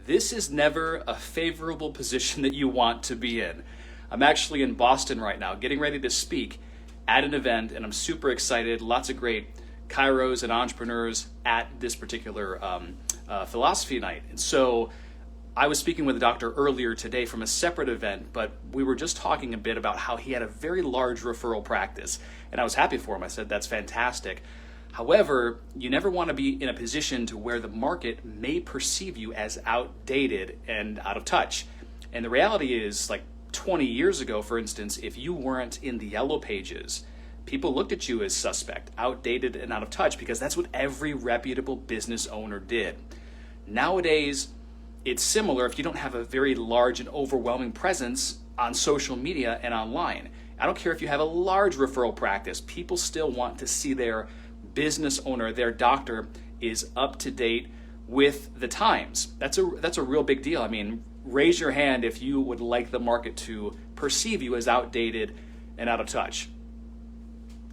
this is never a favorable position that you want to be in. I'm actually in Boston right now, getting ready to speak at an event, and I'm super excited. Lots of great chiros and entrepreneurs at this particular philosophy night. And so I was speaking with a doctor earlier today from a separate event, but we were just talking a bit about how he had a very large referral practice. And I was happy for him. I said, that's fantastic. However, you never want to be in a position to where the market may perceive you as outdated and out of touch. And the reality is, like 20 years ago, for instance, if you weren't in the yellow pages, people looked at you as suspect, outdated, and out of touch, because that's what every reputable business owner did. Nowadays, it's similar if you don't have a very large and overwhelming presence on social media and online. I don't care if you have a large referral practice, people still want to see their business owner, their doctor, is up to date with the times. That's a real big deal. I mean, raise your hand if you would like the market to perceive you as outdated and out of touch.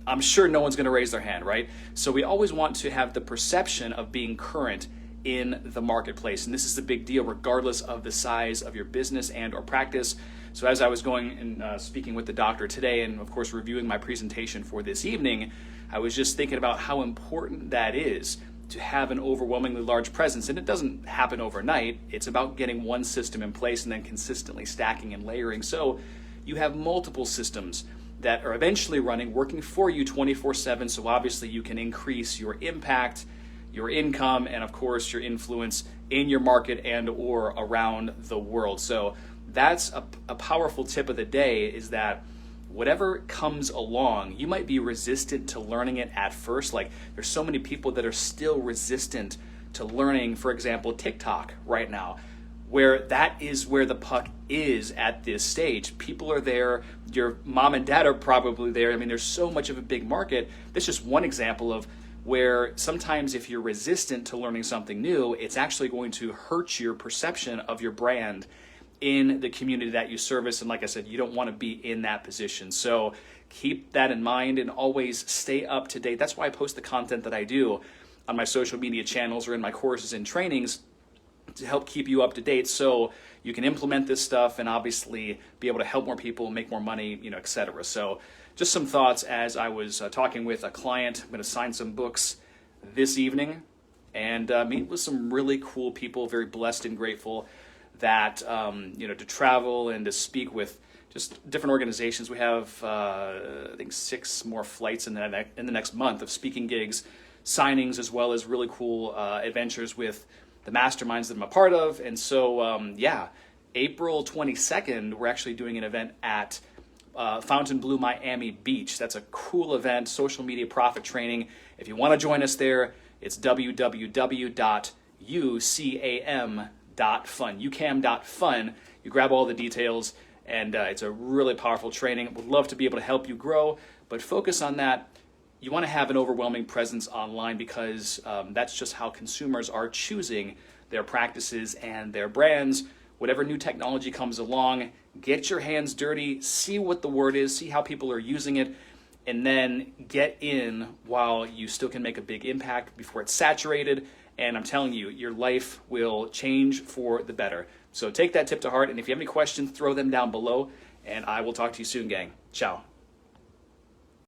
I'm sure no one's going to raise their hand, right? So we always want to have the perception of being current in the marketplace. And this is the big deal regardless of the size of your business and or practice. So as I was going and speaking with the doctor today, and of course reviewing my presentation for this evening, I was just thinking about how important that is to have an overwhelmingly large presence. And it doesn't happen overnight. It's about getting one system in place and then consistently stacking and layering. So you have multiple systems that are eventually running, working for you 24/7. So obviously you can increase your impact, your income, and of course your influence in your market and or around the world. So that's a powerful tip of the day, is that whatever comes along, you might be resistant to learning it at first. Like there's so many people that are still resistant to learning, for example, TikTok right now, where that is where the puck is at this stage. People are there, your mom and dad are probably there. I mean, there's so much of a big market. That's just one example of where sometimes if you're resistant to learning something new, it's actually going to hurt your perception of your brand in the community that you service. And like I said, you don't want to be in that position. So keep that in mind and always stay up to date. That's why I post the content that I do on my social media channels or in my courses and trainings, to help keep you up to date so you can implement this stuff and obviously be able to help more people, make more money, etc. So just some thoughts as I was talking with a client. I'm going to sign some books this evening and meet with some really cool people, very blessed and grateful that, to travel and to speak with just different organizations. We have, I think, 6 more flights in the next month of speaking gigs, signings, as well as really cool adventures with the masterminds that I'm a part of. And so, April 22nd, we're actually doing an event at Fontainebleau, Miami Beach. That's a cool event, social media profit training. If you want to join us there, it's www.ucam.fun. You grab all the details, and it's a really powerful training. Would love to be able to help you grow, but focus on that. You want to have an overwhelming presence online because that's just how consumers are choosing their practices and their brands. Whatever new technology comes along, get your hands dirty, see what the word is, see how people are using it, and then get in while you still can make a big impact before it's saturated. And I'm telling you, your life will change for the better. So take that tip to heart, and if you have any questions, throw them down below, and I will talk to you soon, gang. Ciao.